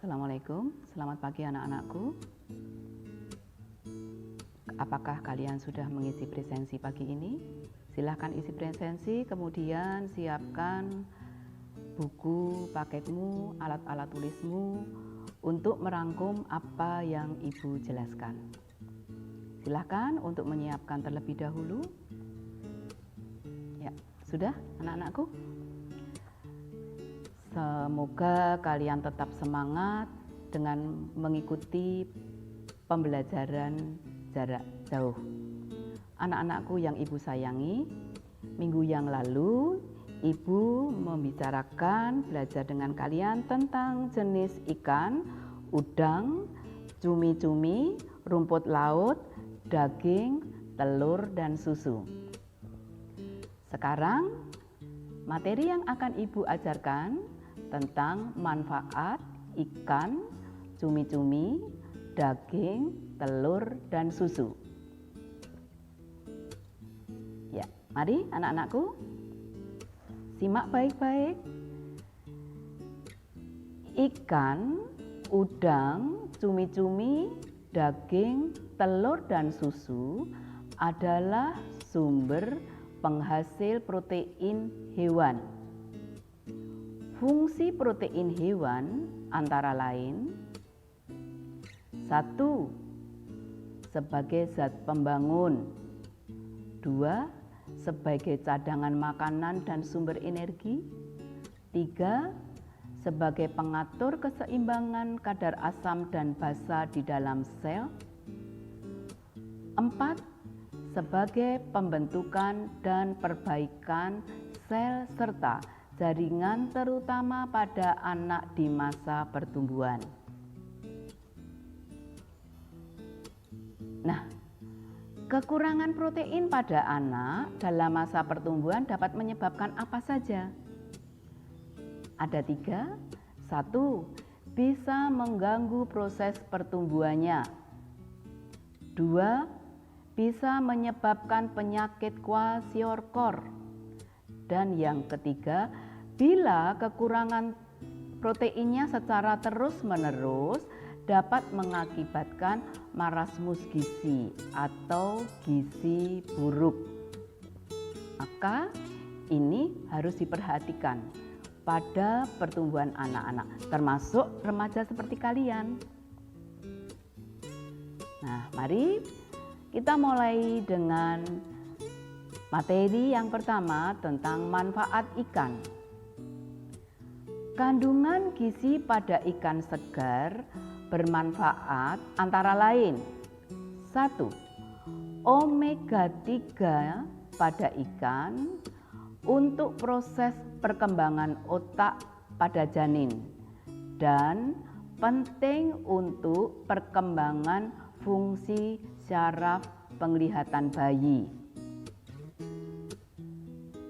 Assalamualaikum, selamat pagi anak-anakku. Apakah kalian sudah mengisi presensi pagi ini? Silahkan isi presensi, kemudian siapkan buku, paketmu, alat-alat tulismu untuk merangkum apa yang Ibu jelaskan. Silahkan untuk menyiapkan terlebih dahulu. Ya, sudah anak-anakku? Semoga kalian tetap semangat dengan mengikuti pembelajaran jarak jauh. Anak-anakku yang Ibu sayangi, minggu yang lalu Ibu membicarakan belajar dengan kalian tentang jenis ikan, udang, cumi-cumi, rumput laut, daging, telur, dan susu. Sekarang materi yang akan Ibu ajarkan tentang manfaat ikan, cumi-cumi, daging, telur, dan susu. Ya, mari anak-anakku, simak baik-baik. Ikan, udang, cumi-cumi, daging, telur, dan susu adalah sumber penghasil protein hewan. Fungsi protein hewan antara lain: 1. Sebagai zat pembangun. 2. Sebagai cadangan makanan dan sumber energi. 3. Sebagai pengatur keseimbangan kadar asam dan basa di dalam sel. 4. Sebagai pembentukan dan perbaikan sel serta jaringan terutama pada anak di masa pertumbuhan. Nah, kekurangan protein pada anak dalam masa pertumbuhan dapat menyebabkan apa saja? Ada 3. 1. Bisa mengganggu proses pertumbuhannya. 2. Bisa menyebabkan penyakit kwashiorkor. Dan yang ketiga, bila kekurangan proteinnya secara terus-menerus dapat mengakibatkan marasmus gizi atau gizi buruk. Maka ini harus diperhatikan pada pertumbuhan anak-anak, termasuk remaja seperti kalian. Nah, mari kita mulai dengan materi yang pertama tentang manfaat ikan. Kandungan gizi pada ikan segar bermanfaat antara lain: 1. Omega 3 pada ikan untuk proses perkembangan otak pada janin dan penting untuk perkembangan fungsi syaraf penglihatan bayi.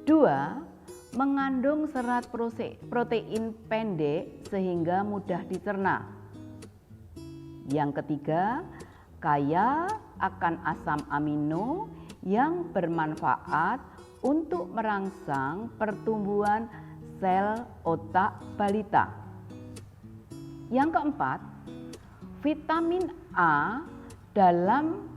2. Mengandung serat protein pendek sehingga mudah dicerna. Yang ketiga, kaya akan asam amino yang bermanfaat untuk merangsang pertumbuhan sel otak balita. Yang keempat, vitamin A dalam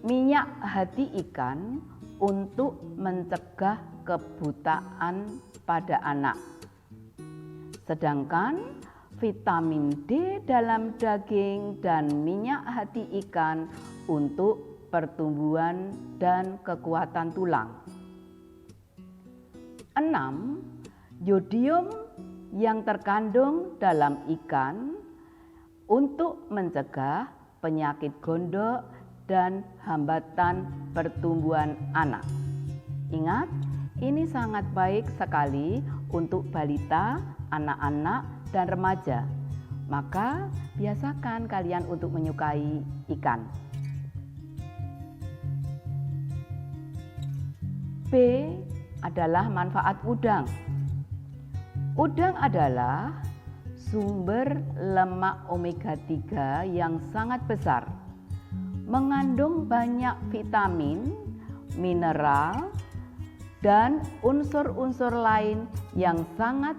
minyak hati ikan untuk mencegah kebutaan pada anak. Sedangkan vitamin D dalam daging dan minyak hati ikan untuk pertumbuhan dan kekuatan tulang. 6. Yodium yang terkandung dalam ikan untuk mencegah penyakit gondok dan hambatan pertumbuhan anak. Ingat, ini sangat baik sekali untuk balita, anak-anak, dan remaja. Maka biasakan kalian untuk menyukai ikan. B adalah manfaat udang. Udang adalah sumber lemak omega 3 yang sangat besar. Mengandung banyak vitamin, mineral, dan unsur-unsur lain yang sangat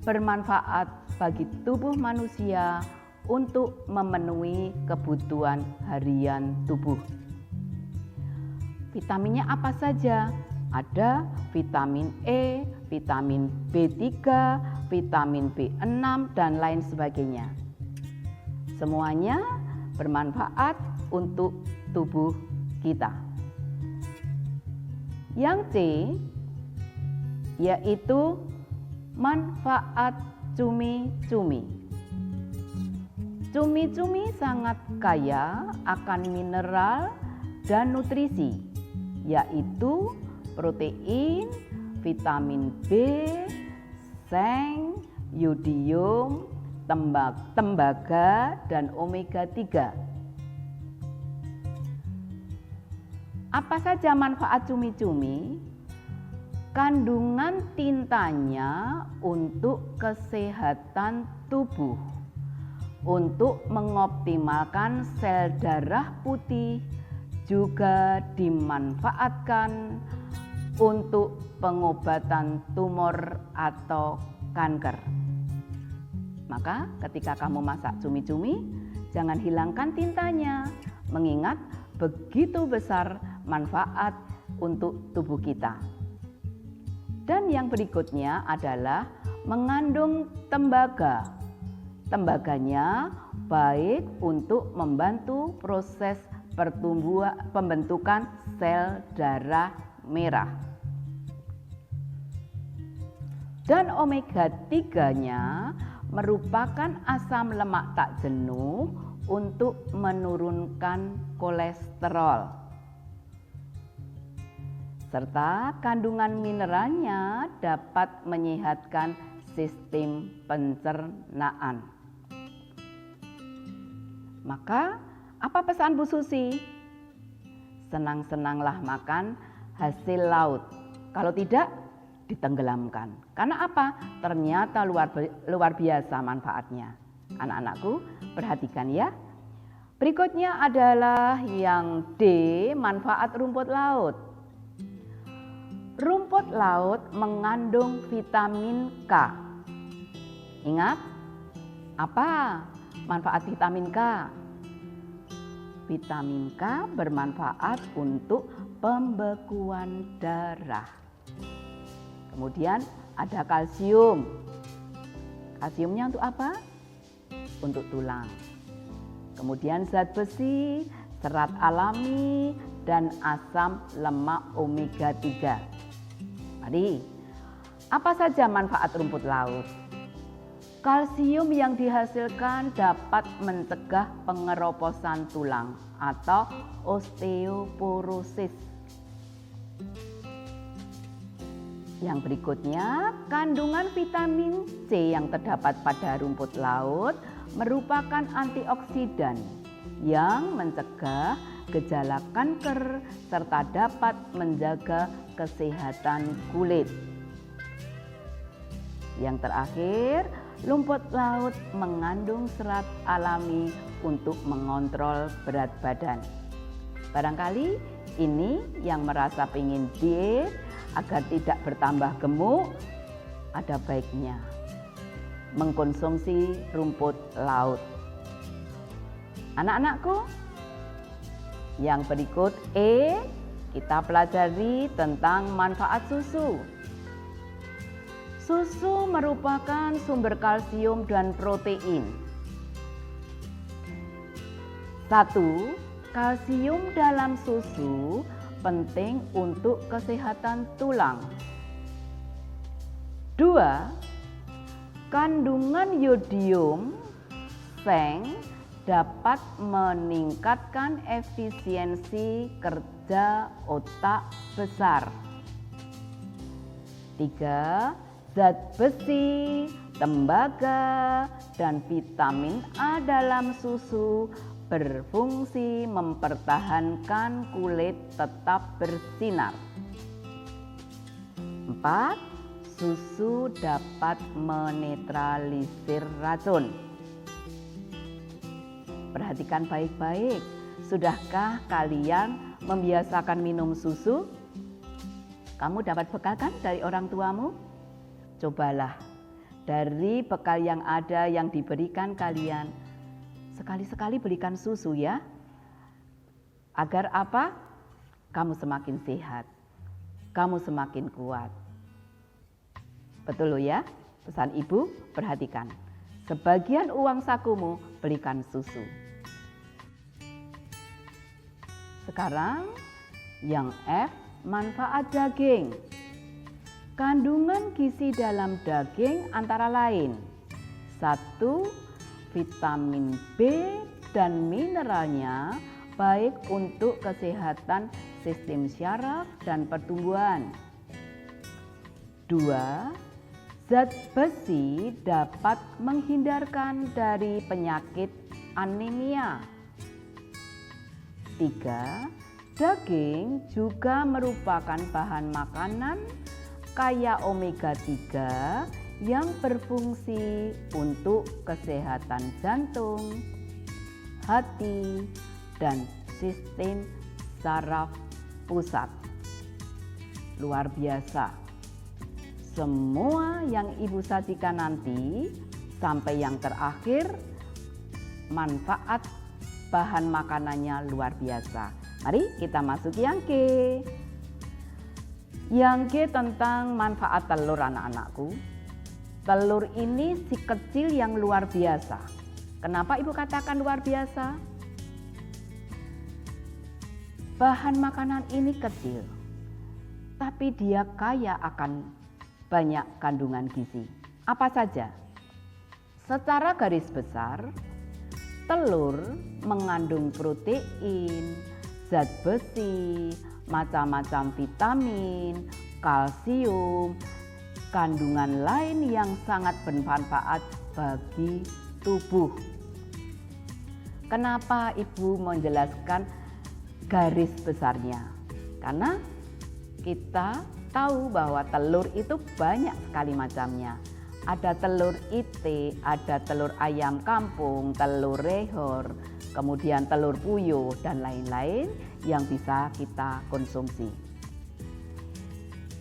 bermanfaat bagi tubuh manusia untuk memenuhi kebutuhan harian tubuh. Vitaminnya apa saja? Ada vitamin E, vitamin B3, vitamin B6, dan lain sebagainya. Semuanya bermanfaat untuk tubuh kita. Yang C yaitu manfaat cumi-cumi. Cumi-cumi sangat kaya akan mineral dan nutrisi, yaitu protein, vitamin B, seng, yodium, tembaga, dan omega 3. Apa saja manfaat cumi-cumi? Kandungan tintanya untuk kesehatan tubuh, untuk mengoptimalkan sel darah putih, juga dimanfaatkan untuk pengobatan tumor atau kanker. Maka ketika kamu masak cumi-cumi, jangan hilangkan tintanya, mengingat begitu besar manfaat untuk tubuh kita. Dan yang berikutnya adalah mengandung tembaga. Tembaganya baik untuk membantu proses pembentukan sel darah merah. Dan omega 3-nya merupakan asam lemak tak jenuh untuk menurunkan kolesterol. Serta kandungan mineralnya dapat menyehatkan sistem pencernaan. Maka, apa pesan Bu Susi? Senang-senanglah makan hasil laut. Kalau tidak, ditenggelamkan. Karena apa? Ternyata luar biasa manfaatnya. Anak-anakku, perhatikan ya. Berikutnya adalah yang D, manfaat rumput laut. Rumput laut mengandung vitamin K. Ingat, apa manfaat vitamin K? Vitamin K bermanfaat untuk pembekuan darah. Kemudian ada kalsium. Kalsiumnya untuk apa? Untuk tulang. Kemudian zat besi, serat alami, dan asam lemak omega 3. Tadi, apa saja manfaat rumput laut? Kalsium yang dihasilkan dapat mencegah pengeroposan tulang atau osteoporosis. Yang berikutnya, kandungan vitamin C yang terdapat pada rumput laut merupakan antioksidan yang mencegah gejala kanker serta dapat menjaga kesehatan kulit. Yang terakhir, rumput laut mengandung serat alami untuk mengontrol berat badan. Barangkali ini yang merasa ingin diet agar tidak bertambah gemuk, ada baiknya mengkonsumsi rumput laut. Anak-anakku, yang berikut E, kita pelajari tentang manfaat susu. Susu merupakan sumber kalsium dan protein. 1. Kalsium dalam susu penting untuk kesehatan tulang. 2. Kandungan yodium, seng dapat meningkatkan efisiensi kerja otak besar. 3. Zat besi, tembaga, dan vitamin A dalam susu berfungsi mempertahankan kulit tetap bersinar. 4. Susu dapat menetralisir racun. Perhatikan baik-baik, sudahkah kalian membiasakan minum susu? Kamu dapat bekal kan dari orang tuamu? Cobalah, dari bekal yang ada yang diberikan kalian, sekali-sekali berikan susu ya. Agar apa? Kamu semakin sehat, kamu semakin kuat. Betul loh ya? Pesan ibu, perhatikan. Sebagian uang sakumu berikan susu. Sekarang yang F, manfaat daging. Kandungan gizi dalam daging antara lain 1. Vitamin B dan mineralnya baik untuk kesehatan sistem syaraf dan pertumbuhan. 2. Zat besi dapat menghindarkan dari penyakit anemia. 3. Daging juga merupakan bahan makanan kaya omega 3 yang berfungsi untuk kesehatan jantung, hati, dan sistem saraf pusat. Luar biasa. Semua yang ibu sajikan nanti sampai yang terakhir, manfaat bahan makanannya luar biasa. Mari kita masuk yang G. Yang G tentang manfaat telur anak-anakku. Telur ini si kecil yang luar biasa. Kenapa ibu katakan luar biasa? Bahan makanan ini kecil, tapi dia kaya akan banyak kandungan gizi. Apa saja? Secara garis besar, telur mengandung protein, zat besi, macam-macam vitamin, kalsium, kandungan lain yang sangat bermanfaat bagi tubuh. Kenapa ibu menjelaskan garis besarnya? Karena kita tahu bahwa telur itu banyak sekali macamnya. Ada telur ite, ada telur ayam kampung, telur rehor, kemudian telur puyuh dan lain-lain yang bisa kita konsumsi.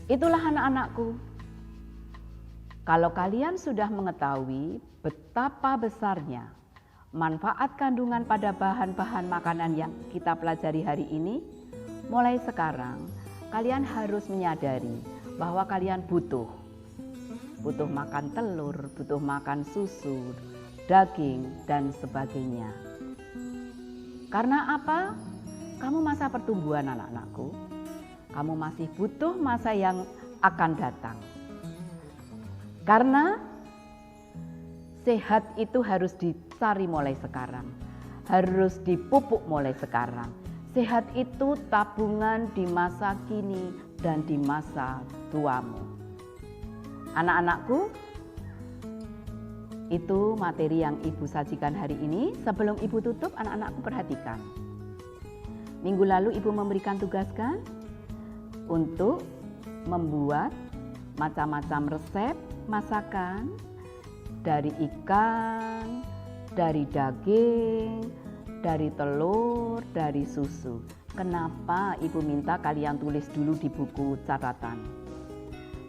Itulah anak-anakku. Kalau kalian sudah mengetahui betapa besarnya manfaat kandungan pada bahan-bahan makanan yang kita pelajari hari ini, mulai sekarang kalian harus menyadari bahwa kalian butuh makan telur, butuh makan susu, daging, dan sebagainya. Karena apa? Kamu masa pertumbuhan anak-anakku, kamu masih butuh masa yang akan datang. Karena sehat itu harus dicari mulai sekarang, harus dipupuk mulai sekarang. Sehat itu tabungan di masa kini dan di masa tuamu. Anak-anakku, itu materi yang ibu sajikan hari ini. Sebelum ibu tutup, anak-anakku perhatikan. Minggu lalu ibu memberikan tugas kan untuk membuat macam-macam resep masakan dari ikan, dari daging, dari telur, dari susu. Kenapa ibu minta kalian tulis dulu di buku catatan?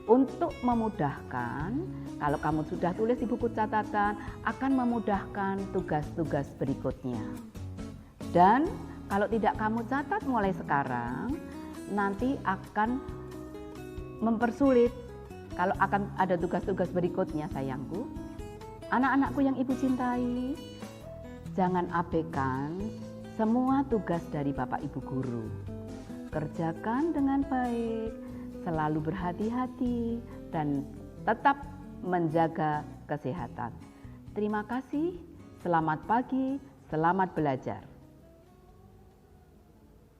Untuk memudahkan, kalau kamu sudah tulis di buku catatan, akan memudahkan tugas-tugas berikutnya. Dan kalau tidak kamu catat mulai sekarang, nanti akan mempersulit. Kalau akan ada tugas-tugas berikutnya, sayangku, anak-anakku yang ibu cintai, jangan abaikan semua tugas dari Bapak Ibu Guru. Kerjakan dengan baik, selalu berhati-hati, dan tetap menjaga kesehatan. Terima kasih, selamat pagi, selamat belajar.